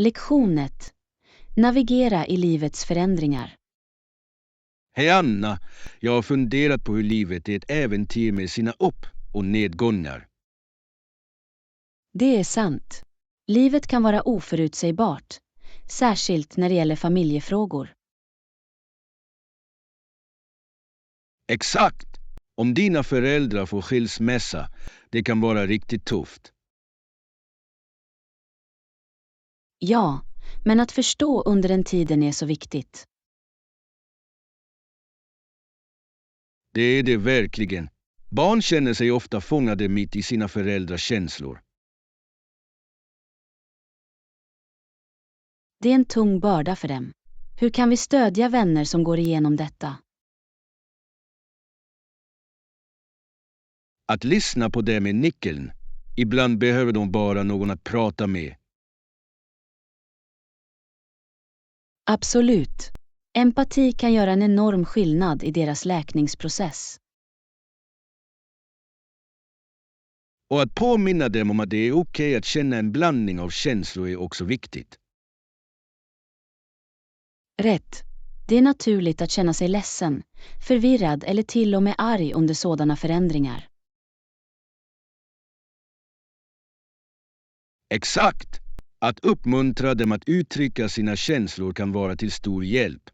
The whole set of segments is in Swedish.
Lektion 1. Navigera i livets förändringar. Hej Anna, jag har funderat på hur livet är ett äventyr med sina upp- och nedgångar. Det är sant. Livet kan vara oförutsägbart, särskilt när det gäller familjefrågor. Exakt! Om dina föräldrar får skilsmässa, det kan vara riktigt tufft. Ja, men att förstå under den tiden är så viktigt. Det är det verkligen. Barn känner sig ofta fångade mitt i sina föräldrars känslor. Det är en tung börda för dem. Hur kan vi stödja vänner som går igenom detta? Att lyssna på dem är nyckeln. Ibland behöver de bara någon att prata med. Absolut. Empati kan göra en enorm skillnad i deras läkningsprocess. Och att påminna dem om att det är okej att känna en blandning av känslor är också viktigt. Rätt. Det är naturligt att känna sig ledsen, förvirrad eller till och med arg under sådana förändringar. Exakt! Att uppmuntra dem att uttrycka sina känslor kan vara till stor hjälp.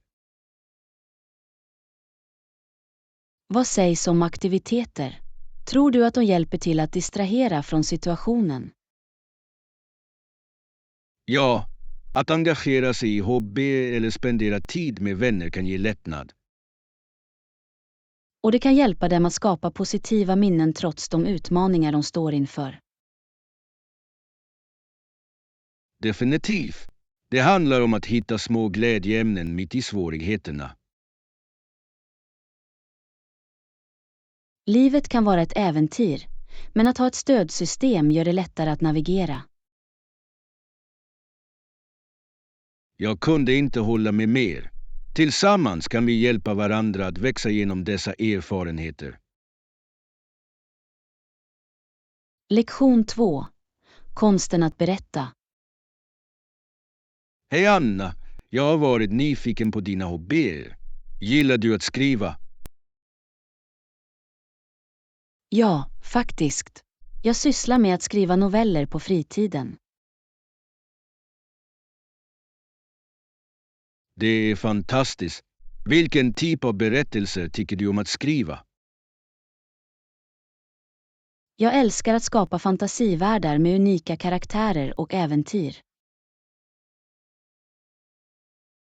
Vad sägs om aktiviteter? Tror du att de hjälper till att distrahera från situationen? Ja, att engagera sig i hobby eller spendera tid med vänner kan ge lättnad. Och det kan hjälpa dem att skapa positiva minnen trots de utmaningar de står inför. Definitivt. Det handlar om att hitta små glädjeämnen mitt i svårigheterna. Livet kan vara ett äventyr, men att ha ett stödsystem gör det lättare att navigera. Jag kunde inte hålla med mer. Tillsammans kan vi hjälpa varandra att växa genom dessa erfarenheter. Lektion 2. Konsten att berätta. Hej Anna, jag har varit nyfiken på dina hobbyer. Gillar du att skriva? Ja, faktiskt. Jag sysslar med att skriva noveller på fritiden. Det är fantastiskt. Vilken typ av berättelser tycker du om att skriva? Jag älskar att skapa fantasivärldar med unika karaktärer och äventyr.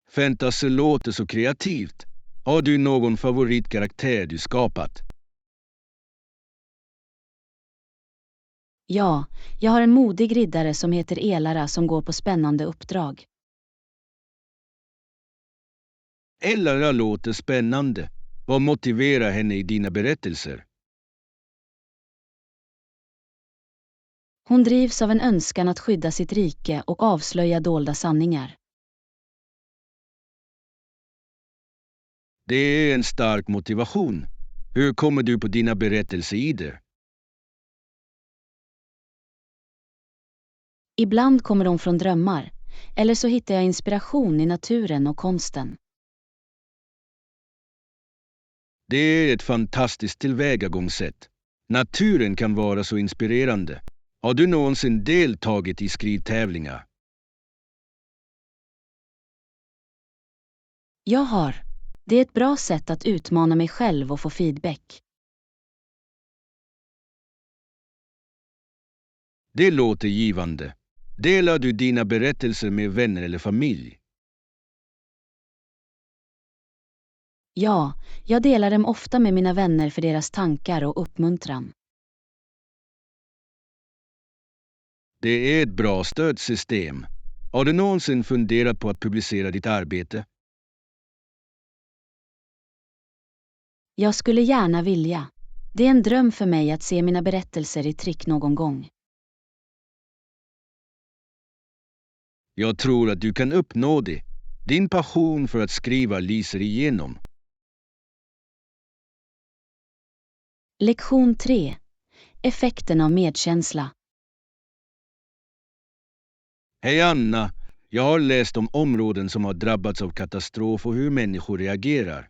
Fantasy låter så kreativt. Har du någon favoritkaraktär du skapat? Ja, jag har en modig riddare som heter Elara som går på spännande uppdrag. Elara låter spännande. Vad motiverar henne i dina berättelser? Hon drivs av en önskan att skydda sitt rike och avslöja dolda sanningar. Det är en stark motivation. Hur kommer du på dina berättelseidéer? Ibland kommer de från drömmar, eller så hittar jag inspiration i naturen och konsten. Det är ett fantastiskt tillvägagångssätt. Naturen kan vara så inspirerande. Har du någonsin deltagit i skrivtävlingar? Jag har. Det är ett bra sätt att utmana mig själv och få feedback. Det låter givande. Delar du dina berättelser med vänner eller familj? Ja, jag delar dem ofta med mina vänner för deras tankar och uppmuntran. Det är ett bra stödsystem. Har du någonsin funderat på att publicera ditt arbete? Jag skulle gärna vilja. Det är en dröm för mig att se mina berättelser i tryck någon gång. Jag tror att du kan uppnå det. Din passion för att skriva lyser igenom. Lektion 3. Effekten av medkänsla. Hej Anna, Jag har läst om områden som har drabbats av katastrof och hur människor reagerar.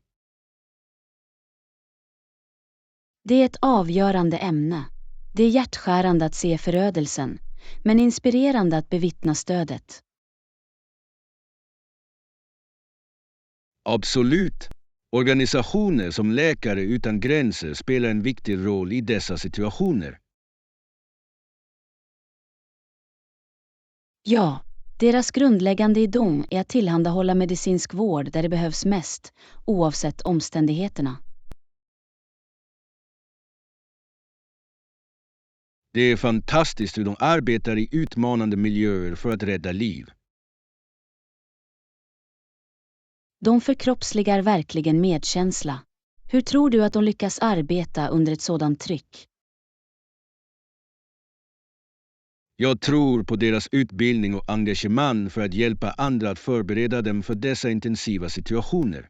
Det är ett avgörande ämne. Det är hjärtskärande att se förödelsen, men inspirerande att bevittna stödet. Absolut. Organisationer som Läkare utan gränser spelar en viktig roll i dessa situationer. Ja, deras grundläggande idé är att tillhandahålla medicinsk vård där det behövs mest, oavsett omständigheterna. Det är fantastiskt hur de arbetar i utmanande miljöer för att rädda liv. De förkroppsligar verkligen medkänsla. Hur tror du att de lyckas arbeta under ett sådant tryck? Jag tror på deras utbildning och engagemang för att hjälpa andra att förbereda dem för dessa intensiva situationer.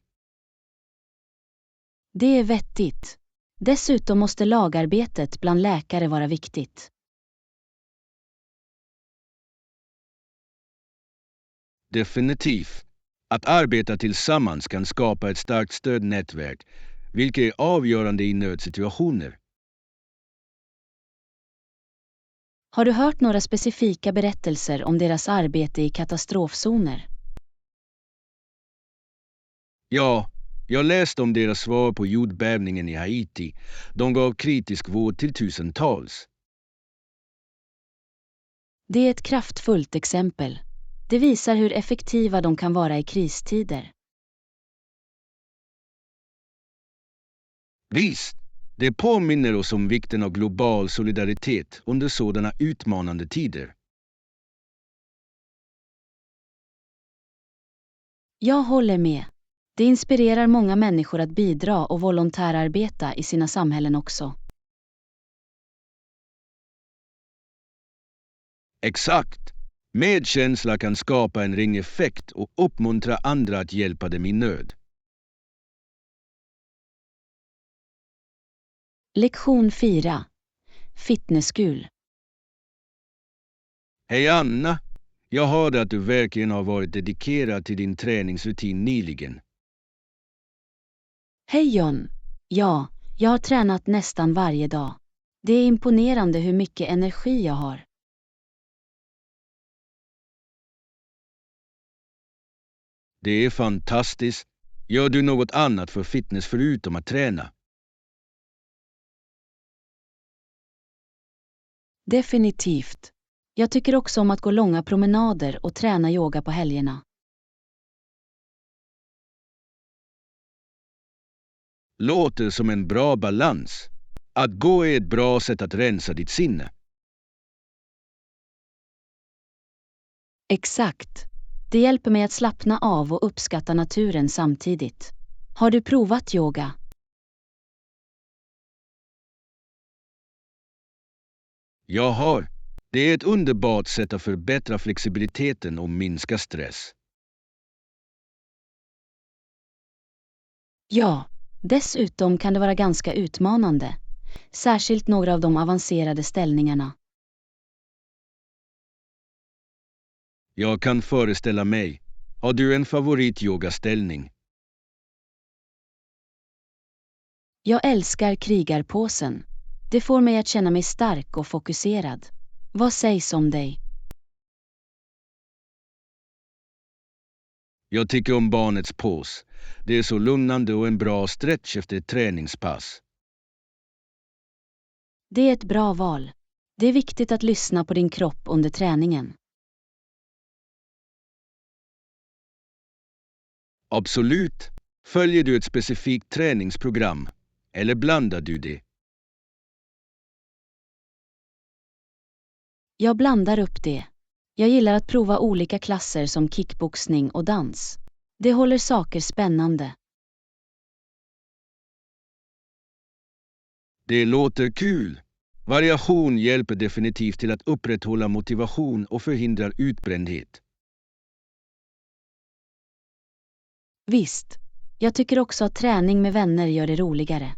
Det är vettigt. Dessutom måste lagarbetet bland läkare vara viktigt. Definitivt. Att arbeta tillsammans kan skapa ett starkt stödnätverk, vilket är avgörande i nödsituationer. Har du hört några specifika berättelser om deras arbete i katastrofzoner? Ja, jag läste om deras svar på jordbävningen i Haiti. De gav kritisk vård till tusentals. Det är ett kraftfullt exempel. Det visar hur effektiva de kan vara i kristider. Visst, det påminner oss om vikten av global solidaritet under sådana utmanande tider. Jag håller med. Det inspirerar många människor att bidra och volontärarbeta i sina samhällen också. Exakt. Medkänsla kan skapa en ringeffekt och uppmuntra andra att hjälpa dem i nöd. Lektion 4. Fitnesskul. Hej Anna! Jag hörde att du verkligen har varit dedikerad till din träningsrutin nyligen. Hej John. Ja, jag har tränat nästan varje dag. Det är imponerande hur mycket energi jag har. Det är fantastiskt. Gör du något annat för fitness förutom att träna? Definitivt. Jag tycker också om att gå långa promenader och träna yoga på helgerna. Låter som en bra balans. Att gå är ett bra sätt att rensa ditt sinne. Exakt. Det hjälper mig att slappna av och uppskatta naturen samtidigt. Har du provat yoga? Jag har. Det är ett underbart sätt att förbättra flexibiliteten och minska stress. Ja, dessutom kan det vara ganska utmanande. Särskilt några av de avancerade ställningarna. Jag kan föreställa mig. Har du en favorityogaställning? Jag älskar krigarpåsen. Det får mig att känna mig stark och fokuserad. Vad sägs om dig? Jag tycker om barnets pås. Det är så lugnande och en bra stretch efter ett träningspass. Det är ett bra val. Det är viktigt att lyssna på din kropp under träningen. Absolut. Följer du ett specifikt träningsprogram? Eller blandar du det? Jag blandar upp det. Jag gillar att prova olika klasser som kickboxning och dans. Det håller saker spännande. Det låter kul. Variation hjälper definitivt till att upprätthålla motivation och förhindrar utbrändhet. Visst. Jag tycker också att träning med vänner gör det roligare.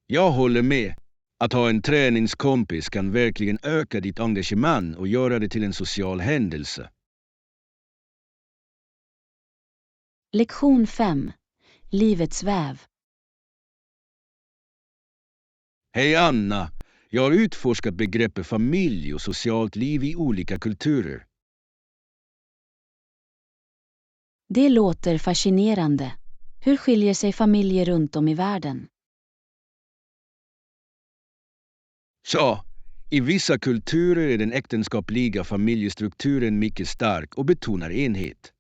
Jag håller med. Att ha en träningskompis kan verkligen öka ditt engagemang och göra det till en social händelse. Lektion 5. Livets väv. Hej Anna! Jag har utforskat begreppet familj och socialt liv i olika kulturer. Det låter fascinerande. Hur skiljer sig familjer runt om i världen? Så, i vissa kulturer är den äktenskapliga familjestrukturen mycket stark och betonar enhet.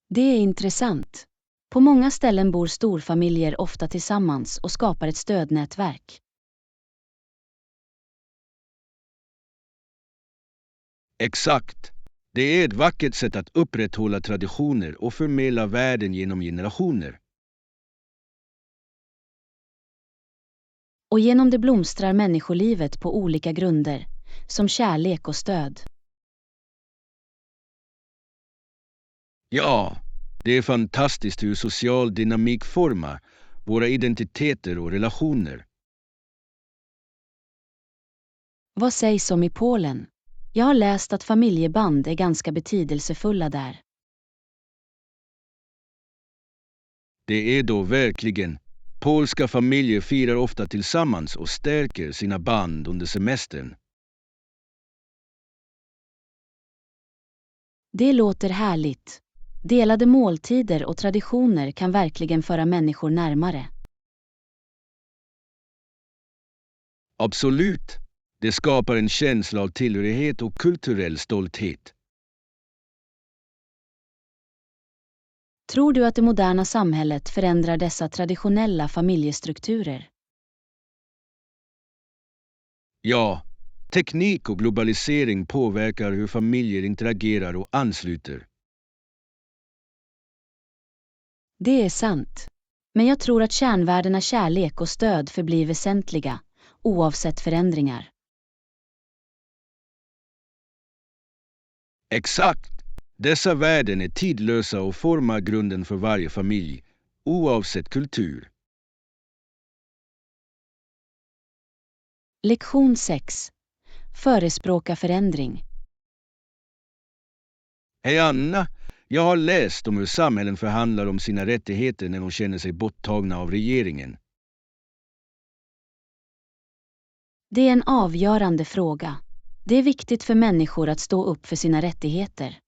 Det är intressant. På många ställen bor storfamiljer ofta tillsammans och skapar ett stödnätverk. Exakt. Det är ett vackert sätt att upprätthålla traditioner och förmedla värden genom generationer. Och genom det blomstrar människolivet på olika grunder, som kärlek och stöd. Ja, det är fantastiskt hur social dynamik formar våra identiteter och relationer. Vad sägs om i Polen? Jag har läst att familjeband är ganska betydelsefulla där. Det är då verkligen. Polska familjer firar ofta tillsammans och stärker sina band under semestern. Det låter härligt. Delade måltider och traditioner kan verkligen föra människor närmare. Absolut. Det skapar en känsla av tillhörighet och kulturell stolthet. Tror du att det moderna samhället förändrar dessa traditionella familjestrukturer? Ja, teknik och globalisering påverkar hur familjer interagerar och ansluter. Det är sant. Men jag tror att kärnvärdena kärlek och stöd förblir väsentliga, oavsett förändringar. Exakt. Dessa värden är tidlösa och formar grunden för varje familj, oavsett kultur. Lektion 6. Förespråka förändring. Hej Anna! Jag har läst om hur samhällen förhandlar om sina rättigheter när de känner sig borttagna av regeringen. Det är en avgörande fråga. Det är viktigt för människor att stå upp för sina rättigheter.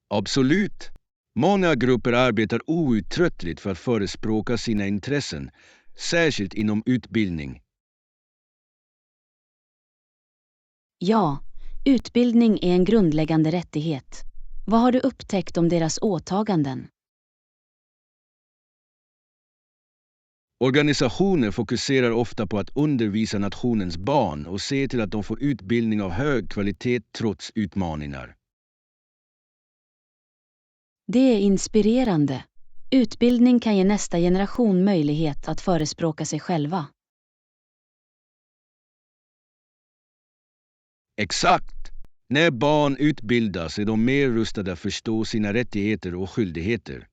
Absolut. Många grupper arbetar outtröttligt för att förespråka sina intressen, särskilt inom utbildning. Ja, utbildning är en grundläggande rättighet. Vad har du upptäckt om deras åtaganden? Organisationer fokuserar ofta på att undervisa nationens barn och se till att de får utbildning av hög kvalitet trots utmaningar. Det är inspirerande. Utbildning kan ge nästa generation möjlighet att förespråka sig själva. Exakt! När barn utbildas är de mer rustade att förstå sina rättigheter och skyldigheter.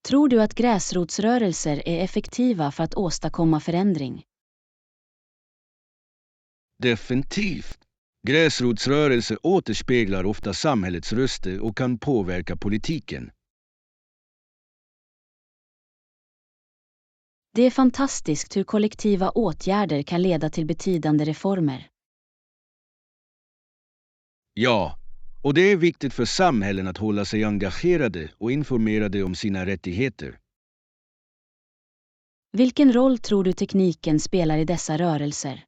Tror du att gräsrotsrörelser är effektiva för att åstadkomma förändring? Definitivt! Gräsrotsrörelser återspeglar ofta samhällets röster och kan påverka politiken. Det är fantastiskt hur kollektiva åtgärder kan leda till betydande reformer. Ja, och det är viktigt för samhällen att hålla sig engagerade och informerade om sina rättigheter. Vilken roll tror du tekniken spelar i dessa rörelser?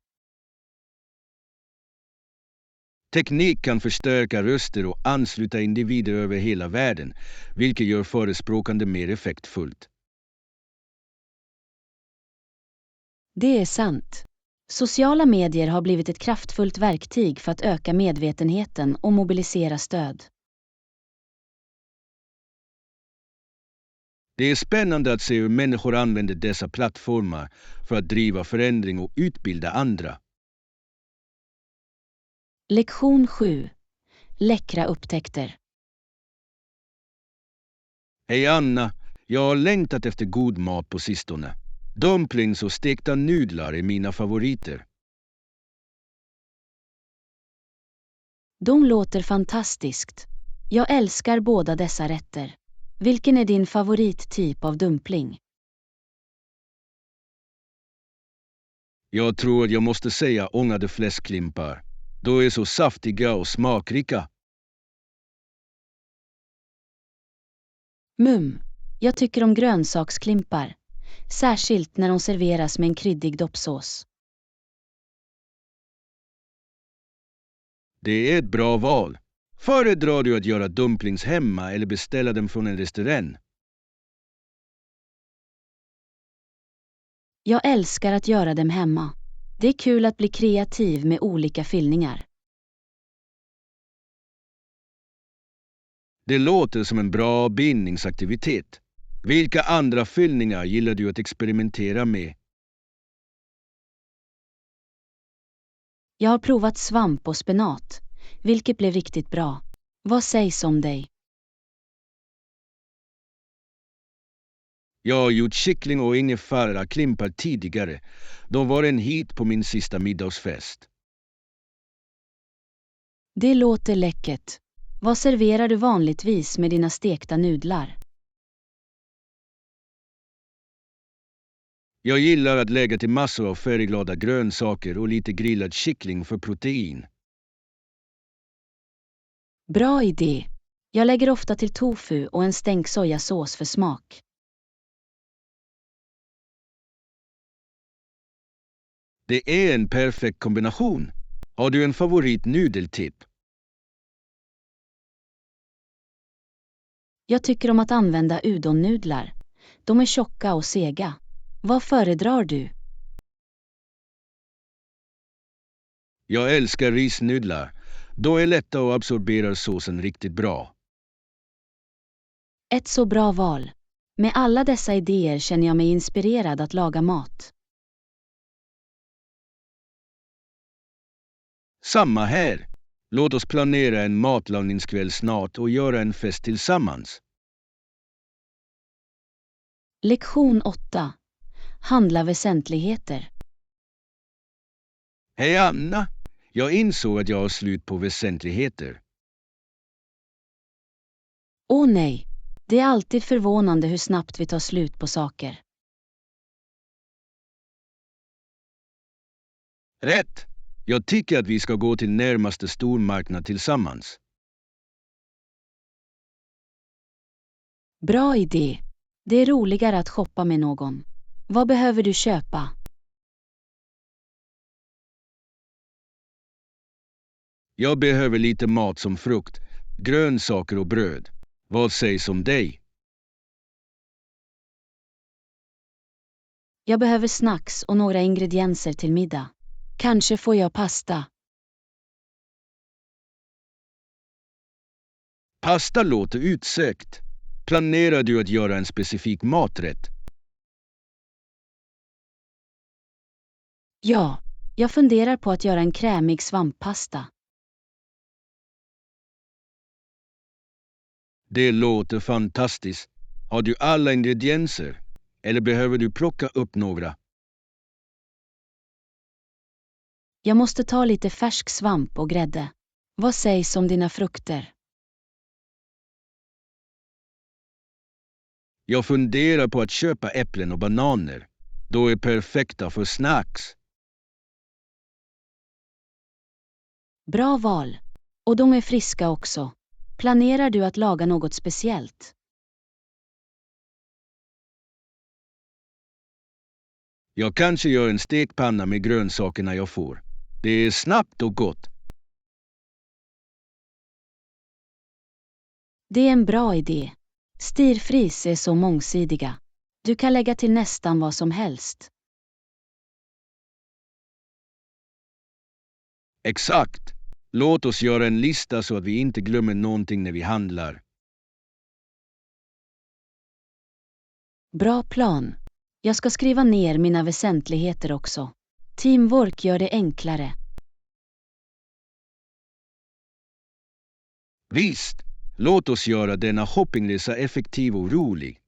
Teknik kan förstärka röster och ansluta individer över hela världen, vilket gör förespråkande mer effektfullt. Det är sant. Sociala medier har blivit ett kraftfullt verktyg för att öka medvetenheten och mobilisera stöd. Det är spännande att se hur människor använder dessa plattformar för att driva förändring och utbilda andra. Lektion 7. Läckra upptäckter. Hej Anna, jag har längtat efter god mat på sistone. Dumplings och stekta nudlar är mina favoriter. De låter fantastiskt. Jag älskar båda dessa rätter. Vilken är din favorittyp av dumpling? Jag tror att jag måste säga ångade fläskklimpar. De är så saftiga och smakrika. Jag tycker om grönsaksklimpar. Särskilt när de serveras med en kryddig doppsås. Det är ett bra val. Föredrar du att göra dumplings hemma eller beställa dem från en restaurang? Jag älskar att göra dem hemma. Det är kul att bli kreativ med olika fyllningar. Det låter som en bra bindningsaktivitet. Vilka andra fyllningar gillar du att experimentera med? Jag har provat svamp och spenat, vilket blev riktigt bra. Vad sägs om dig? Jag har gjort kyckling och ingefära klimpar tidigare. De var en hit på min sista middagsfest. Det låter läckert. Vad serverar du vanligtvis med dina stekta nudlar? Jag gillar att lägga till massor av färgglada grönsaker och lite grillad kyckling för protein. Bra idé. Jag lägger ofta till tofu och en stänk sojasås för smak. Det är en perfekt kombination. Har du en favoritnudeltipp? Jag tycker om att använda udon-nudlar. De är tjocka och sega. Vad föredrar du? Jag älskar risnudlar. De är lätta och absorberar såsen riktigt bra. Ett så bra val. Med alla dessa idéer känner jag mig inspirerad att laga mat. Samma här. Låt oss planera en matlagningskväll snart och göra en fest tillsammans. Lektion 8. Handla väsentligheter. Hej Anna! Jag insåg att jag har slut på väsentligheter. Åh nej, det är alltid förvånande hur snabbt vi tar slut på saker. Rätt! Jag tycker att vi ska gå till närmaste stormarknad tillsammans. Bra idé. Det är roligare att shoppa med någon. Vad behöver du köpa? Jag behöver lite mat som frukt, grönsaker och bröd. Vad sägs om dig? Jag behöver snacks och några ingredienser till middag. Kanske får jag pasta. Pasta låter utsökt. Planerar du att göra en specifik maträtt? Ja, jag funderar på att göra en krämig svamppasta. Det låter fantastiskt. Har du alla ingredienser? Eller behöver du plocka upp några? Jag måste ta lite färsk svamp och grädde. Vad sägs om dina frukter? Jag funderar på att köpa äpplen och bananer. De är perfekta för snacks. Bra val. Och de är friska också. Planerar du att laga något speciellt? Jag kanske gör en stekpanna med grönsakerna jag får. Det är snabbt och gott. Det är en bra idé. Stirfries är så mångsidiga. Du kan lägga till nästan vad som helst. Exakt. Låt oss göra en lista så att vi inte glömmer någonting när vi handlar. Bra plan. Jag ska skriva ner mina väsentligheter också. Teamwork gör det enklare. Visst, Låt oss göra denna shoppingresa effektiv och rolig.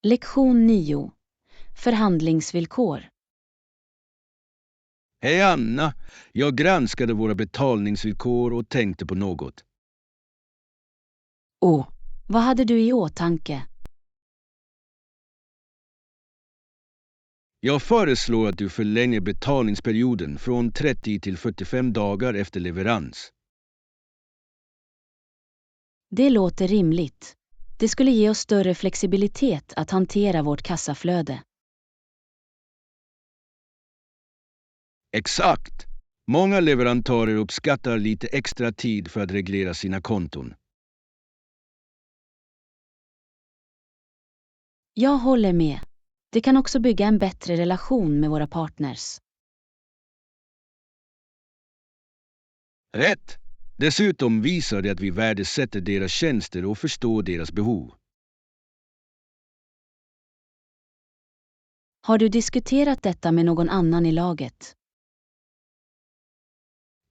Lektion 9. Förhandlingsvillkor. Hej Anna, jag granskade våra betalningsvillkor och tänkte på något. Vad hade du i åtanke? Jag föreslår att du förlänger betalningsperioden från 30 till 45 dagar efter leverans. Det låter rimligt. Det skulle ge oss större flexibilitet att hantera vårt kassaflöde. Exakt! Många leverantörer uppskattar lite extra tid för att reglera sina konton. Jag håller med. Det kan också bygga en bättre relation med våra partners. Rätt! Dessutom visar det att vi värdesätter deras tjänster och förstår deras behov. Har du diskuterat detta med någon annan i laget?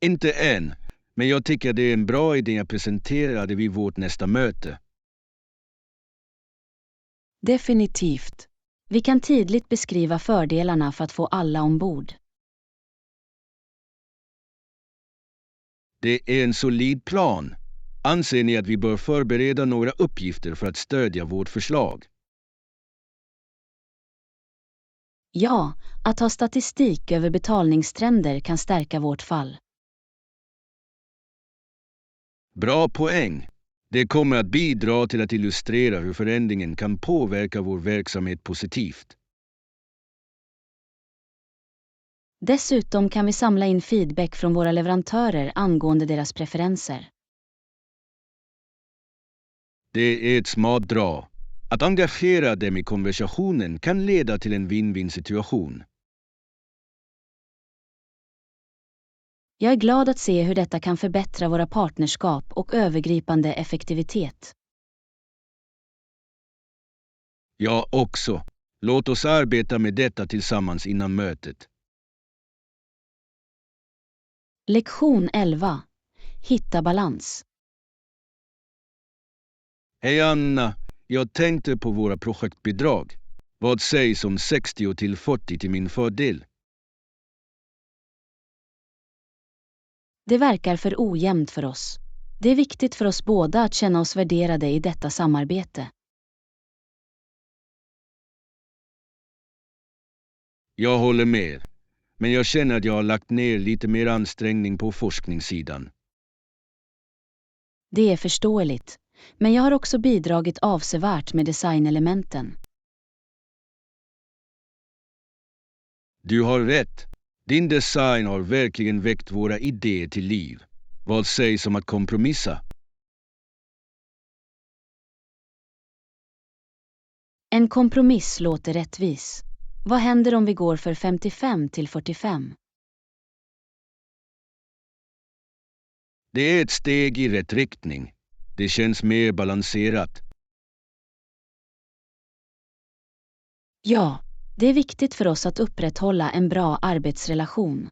Inte än, men jag tycker det är en bra idé att presentera det vid vårt nästa möte. Definitivt. Vi kan tydligt beskriva fördelarna för att få alla ombord. Det är en solid plan. Anser ni att vi bör förbereda några uppgifter för att stödja vårt förslag? Ja, att ha statistik över betalningstrender kan stärka vårt fall. Bra poäng. Det kommer att bidra till att illustrera hur förändringen kan påverka vår verksamhet positivt. Dessutom kan vi samla in feedback från våra leverantörer angående deras preferenser. Det är ett smart drag. Att engagera dem i konversationen kan leda till en win-win situation. Jag är glad att se hur detta kan förbättra våra partnerskap och övergripande effektivitet. Jag också. Låt oss arbeta med detta tillsammans innan mötet. Lektion 11. Hitta balans. Hej Anna, jag tänkte på våra projektbidrag. Vad sägs om 60 till 40 till min fördel? Det verkar för ojämnt för oss. Det är viktigt för oss båda att känna oss värderade i detta samarbete. Jag håller med, men jag känner att jag har lagt ner lite mer ansträngning på forskningssidan. Det är förståeligt, men jag har också bidragit avsevärt med designelementen. Du har rätt. Din design har verkligen väckt våra idéer till liv. Vad sägs om att kompromissa? En kompromiss låter rättvis. Vad händer om vi går för 55 till 45? Det är ett steg i rätt riktning. Det känns mer balanserat. Ja, det är viktigt för oss att upprätthålla en bra arbetsrelation.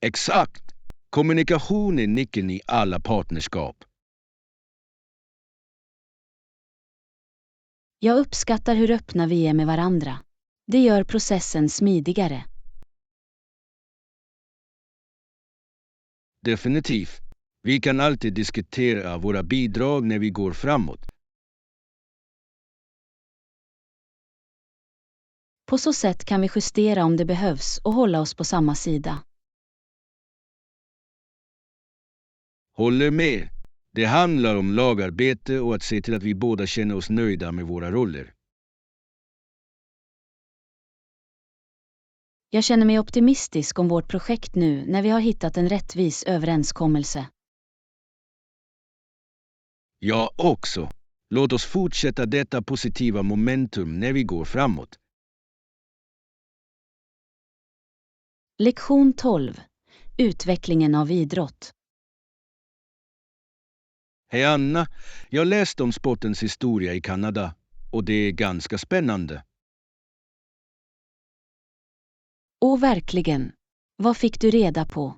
Exakt! Kommunikation är nyckeln i alla partnerskap. Jag uppskattar hur öppna vi är med varandra. Det gör processen smidigare. Definitivt. Vi kan alltid diskutera våra bidrag när vi går framåt. På så sätt kan vi justera om det behövs och hålla oss på samma sida. Håller med. Det handlar om lagarbete och att se till att vi båda känner oss nöjda med våra roller. Jag känner mig optimistisk om vårt projekt nu när vi har hittat en rättvis överenskommelse. Jag också. Låt oss fortsätta detta positiva momentum när vi går framåt. Lektion 12. Utvecklingen av idrott. Hej Anna, jag läste om sportens historia i Kanada och det är ganska spännande. Och verkligen. Vad fick du reda på?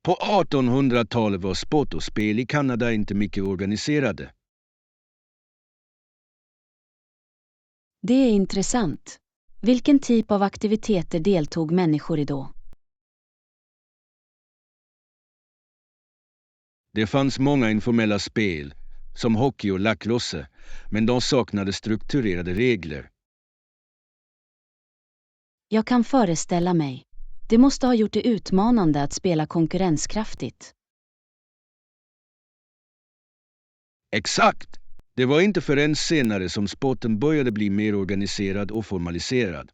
På 1800-talet var sport och spel i Kanada inte mycket organiserade. Det är intressant. Vilken typ av aktiviteter deltog människor i då? Det fanns många informella spel, som hockey och lacrosse, men de saknade strukturerade regler. Jag kan föreställa mig. Det måste ha gjort det utmanande att spela konkurrenskraftigt. Exakt! Det var inte förrän senare som sporten började bli mer organiserad och formaliserad.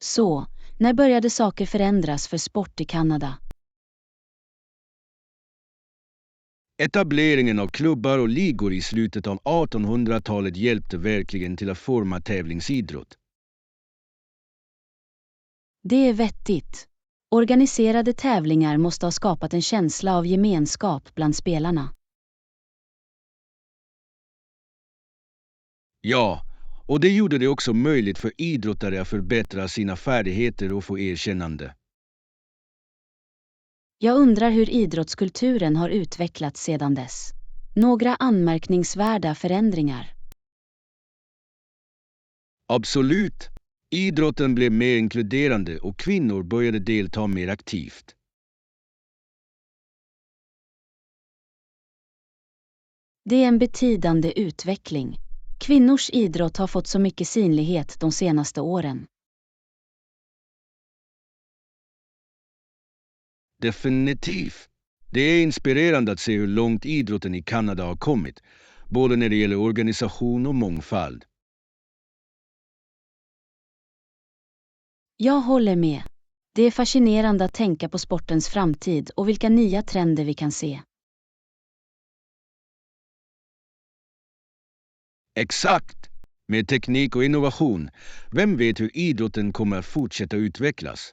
Så, när började saker förändras för sport i Kanada? Etableringen av klubbar och ligor i slutet av 1800-talet hjälpte verkligen till att forma tävlingsidrott. Det är vettigt. Organiserade tävlingar måste ha skapat en känsla av gemenskap bland spelarna. Ja, och det gjorde det också möjligt för idrottare att förbättra sina färdigheter och få erkännande. Jag undrar hur idrottskulturen har utvecklats sedan dess. Några anmärkningsvärda förändringar. Absolut! Idrotten blev mer inkluderande och kvinnor började delta mer aktivt. Det är en betydande utveckling. Kvinnors idrott har fått så mycket synlighet de senaste åren. Definitivt. Det är inspirerande att se hur långt idrotten i Kanada har kommit, både när det gäller organisation och mångfald. Jag håller med. Det är fascinerande att tänka på sportens framtid och vilka nya trender vi kan se. Exakt! Med teknik och innovation, vem vet hur idrotten kommer att fortsätta utvecklas?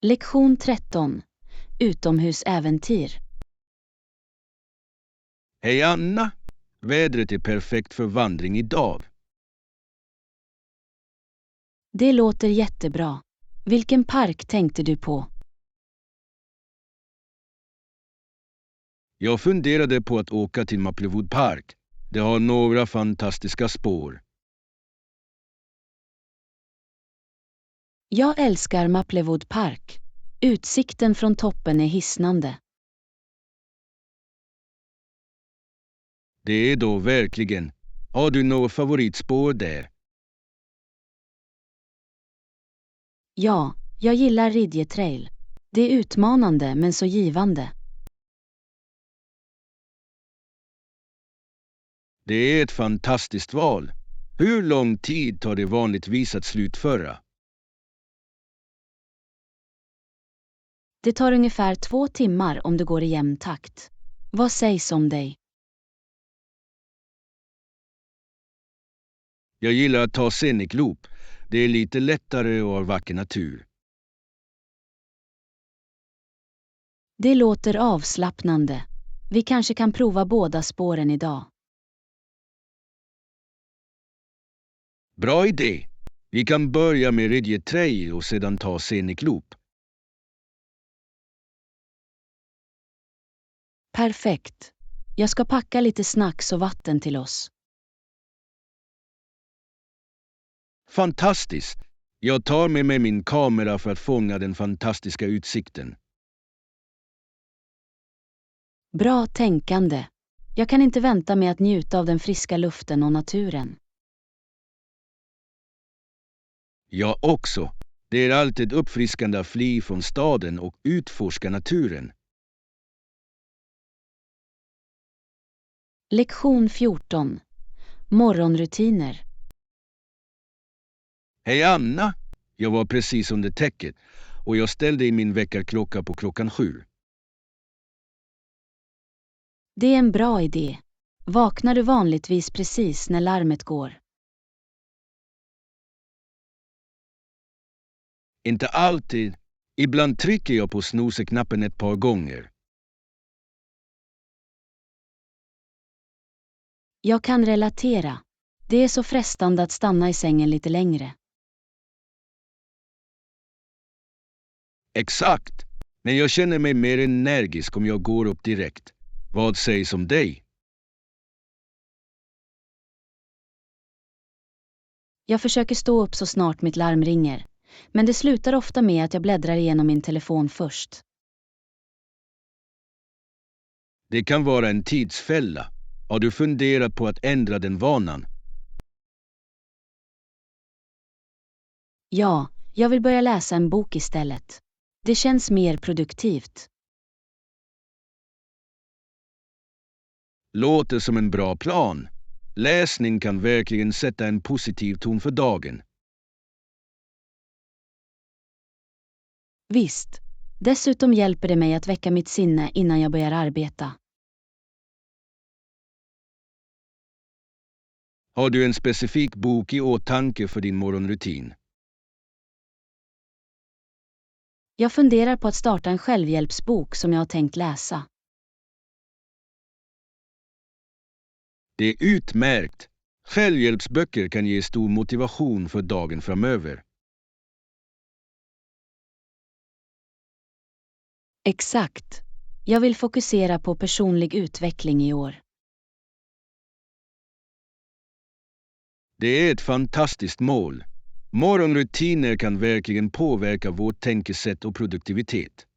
Lektion 13. Utomhusäventyr. Hej Anna! Vädret är perfekt för vandring idag. Det låter jättebra. Vilken park tänkte du på? Jag funderade på att åka till Maplewood Park. Det har några fantastiska spår. Jag älskar Maplewood Park. Utsikten från toppen är hisnande. Det är då verkligen. Har du något favoritspår där? Ja, jag gillar Ridge Trail. Det är utmanande men så givande. Det är ett fantastiskt val. Hur lång tid tar det vanligtvis att slutföra? Det tar ungefär 2 timmar om du går i jämn takt. Vad sägs om dig? Jag gillar att ta Scenic Loop. Det är lite lättare och har vacker natur. Det låter avslappnande. Vi kanske kan prova båda spåren idag. Bra idé! Vi kan börja med Ridge Trail och sedan ta Scenic Loop. Perfekt. Jag ska packa lite snacks och vatten till oss. Fantastiskt! Jag tar med mig min kamera för att fånga den fantastiska utsikten. Bra tänkande. Jag kan inte vänta med att njuta av den friska luften och naturen. Jag också. Det är alltid uppfriskande att fly från staden och utforska naturen. Lektion 14. Morgonrutiner. Hej Anna! Jag var precis under täcket och jag ställde in min väckarklocka på 7:00. Det är en bra idé. Vaknar du vanligtvis precis när larmet går? Inte alltid. Ibland trycker jag på snoseknappen ett par gånger. Jag kan relatera. Det är så frestande att stanna i sängen lite längre. Exakt. Men jag känner mig mer energisk om jag går upp direkt. Vad sägs om dig? Jag försöker stå upp så snart mitt larm ringer, men det slutar ofta med att jag bläddrar igenom min telefon först. Det kan vara en tidsfälla. Har du funderat på att ändra den vanan? Ja, jag vill börja läsa en bok istället. Det känns mer produktivt. Låter som en bra plan. Läsning kan verkligen sätta en positiv ton för dagen. Visst. Dessutom hjälper det mig att väcka mitt sinne innan jag börjar arbeta. Har du en specifik bok i åtanke för din morgonrutin? Jag funderar på att starta en självhjälpsbok som jag har tänkt läsa. Det är utmärkt. Självhjälpsböcker kan ge stor motivation för dagen framöver. Exakt. Jag vill fokusera på personlig utveckling i år. Det är ett fantastiskt mål. Morgonrutiner kan verkligen påverka vårt tänkesätt och produktivitet.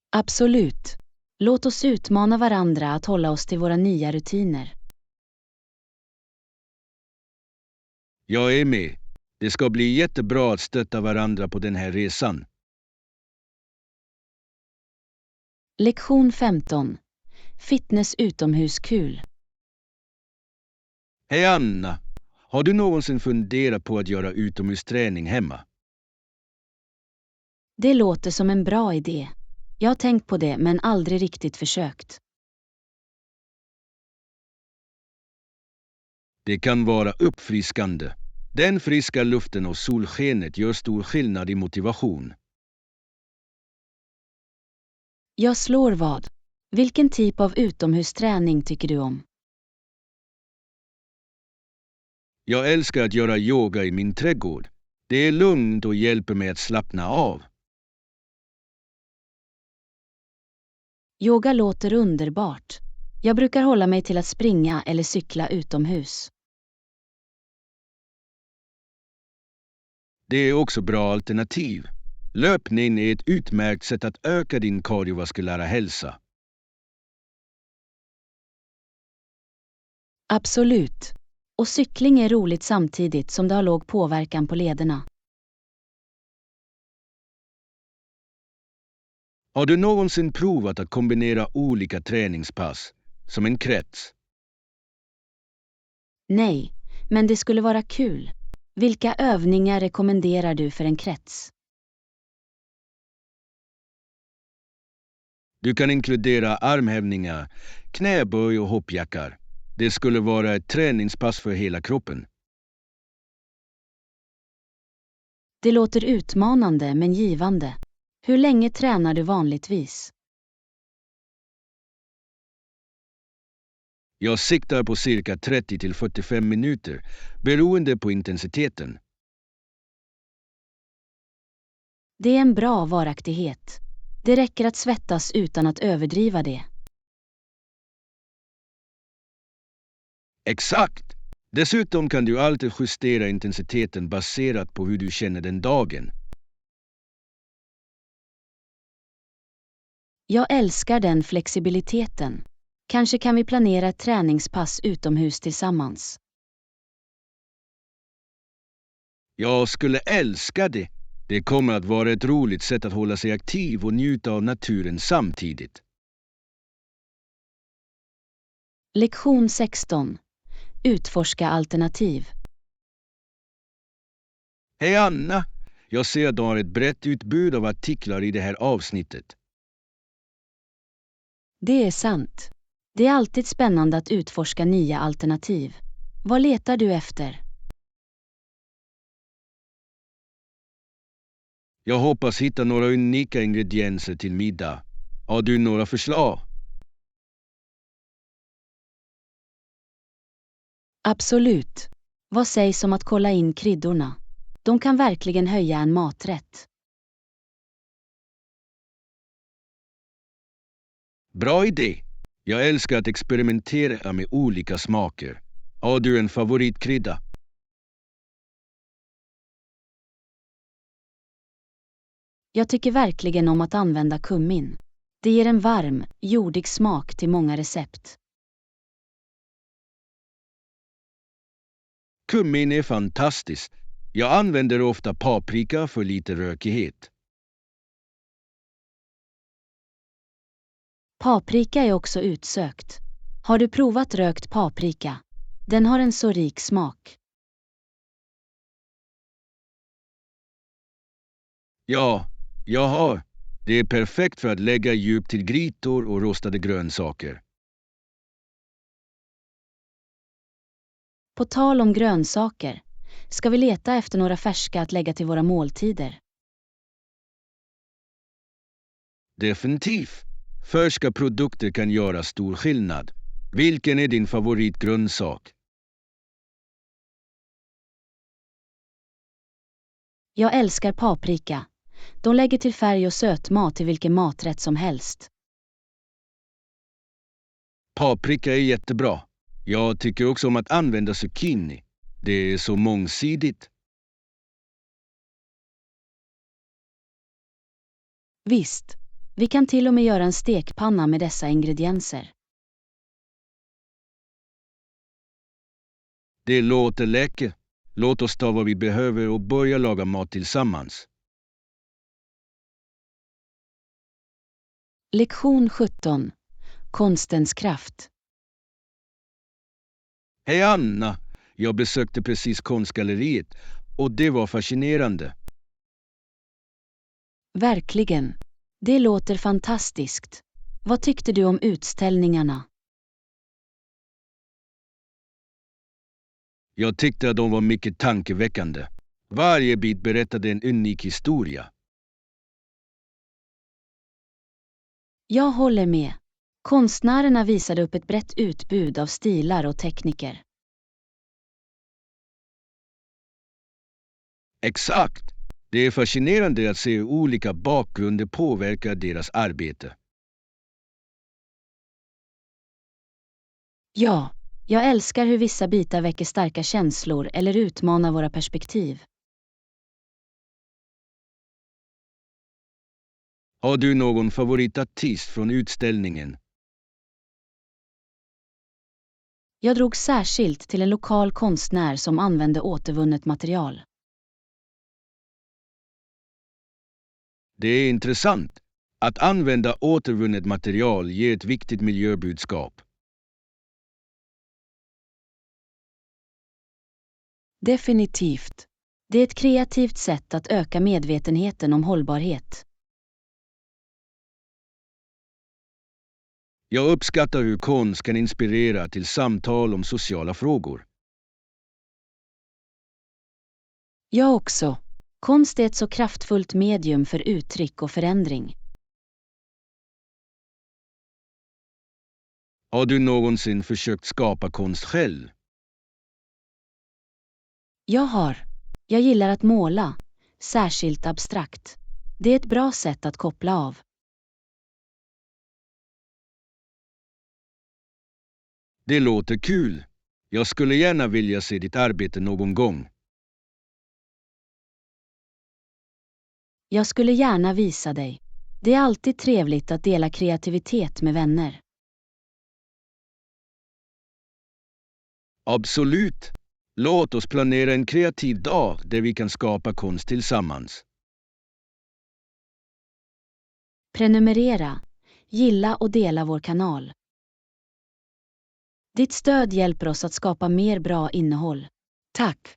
Absolut. Låt oss utmana varandra att hålla oss till våra nya rutiner. Jag är med. Det ska bli jättebra att stötta varandra på den här resan. Lektion 15. Fitness utomhus kul. Hej Anna! Har du någonsin funderat på att göra utomhusträning hemma? Det låter som en bra idé. Jag har tänkt på det men aldrig riktigt försökt. Det kan vara uppfriskande. Den friska luften och solskenet gör stor skillnad i motivation. Jag slår vad. Vilken typ av utomhusträning tycker du om? Jag älskar att göra yoga i min trädgård. Det är lugnt och hjälper mig att slappna av. Yoga låter underbart. Jag brukar hålla mig till att springa eller cykla utomhus. Det är också bra alternativ. Löpning är ett utmärkt sätt att öka din kardiovaskulära hälsa. Absolut. Och cykling är roligt samtidigt som det har låg påverkan på lederna. Har du någonsin provat att kombinera olika träningspass, som en krets? Nej, men det skulle vara kul. Vilka övningar rekommenderar du för en krets? Du kan inkludera armhävningar, knäböj och hoppjackar. Det skulle vara ett träningspass för hela kroppen. Det låter utmanande men givande. Hur länge tränar du vanligtvis? Jag siktar på cirka 30 till 45 minuter, beroende på intensiteten. Det är en bra varaktighet. Det räcker att svettas utan att överdriva det. Exakt! Dessutom kan du alltid justera intensiteten baserat på hur du känner den dagen. Jag älskar den flexibiliteten. Kanske kan vi planera ett träningspass utomhus tillsammans. Jag skulle älska det. Det kommer att vara ett roligt sätt att hålla sig aktiv och njuta av naturen samtidigt. Lektion 16. Utforska alternativ. Hej Anna! Jag ser att du har ett brett utbud av artiklar i det här avsnittet. Det är sant. Det är alltid spännande att utforska nya alternativ. Vad letar du efter? Jag hoppas hitta några unika ingredienser till middag. Har du några förslag? Absolut. Vad sägs om att kolla in kryddorna? De kan verkligen höja en maträtt. Bra idé. Jag älskar att experimentera med olika smaker. Har du en favoritkrydda? Jag tycker verkligen om att använda kummin. Det ger en varm, jordig smak till många recept. Kummin är fantastiskt. Jag använder ofta paprika för lite rökighet. Paprika är också utsökt. Har du provat rökt paprika? Den har en så rik smak. Ja, jag har. Det är perfekt för att lägga djup till grytor och rostade grönsaker. På tal om grönsaker, ska vi leta efter några färska att lägga till våra måltider? Definitivt. Färska produkter kan göra stor skillnad. Vilken är din favoritgrönsak? Jag älskar paprika. De lägger till färg och sötmat till vilken maträtt som helst. Paprika är jättebra. Jag tycker också om att använda zucchini. Det är så mångsidigt. Visst, vi kan till och med göra en stekpanna med dessa ingredienser. Det låter läckert. Låt oss ta vad vi behöver och börja laga mat tillsammans. Lektion 17. Konstens kraft. Hej Anna! Jag besökte precis konstgalleriet och det var fascinerande. Verkligen. Det låter fantastiskt. Vad tyckte du om utställningarna? Jag tyckte att de var mycket tankeväckande. Varje bit berättade en unik historia. Jag håller med. Konstnärerna visade upp ett brett utbud av stilar och tekniker. Exakt! Det är fascinerande att se hur olika bakgrunder påverkar deras arbete. Ja, jag älskar hur vissa bitar väcker starka känslor eller utmanar våra perspektiv. Har du någon favoritartist från utställningen? Jag drog särskilt till en lokal konstnär som använde återvunnet material. Det är intressant. Att använda återvunnet material ger ett viktigt miljöbudskap. Definitivt. Det är ett kreativt sätt att öka medvetenheten om hållbarhet. Jag uppskattar hur konst kan inspirera till samtal om sociala frågor. Jag också. Konst är ett så kraftfullt medium för uttryck och förändring. Har du någonsin försökt skapa konst själv? Jag har. Jag gillar att måla, särskilt abstrakt. Det är ett bra sätt att koppla av. Det låter kul. Jag skulle gärna vilja se ditt arbete någon gång. Jag skulle gärna visa dig. Det är alltid trevligt att dela kreativitet med vänner. Absolut. Låt oss planera en kreativ dag där vi kan skapa konst tillsammans. Prenumerera, gilla och dela vår kanal. Ditt stöd hjälper oss att skapa mer bra innehåll. Tack!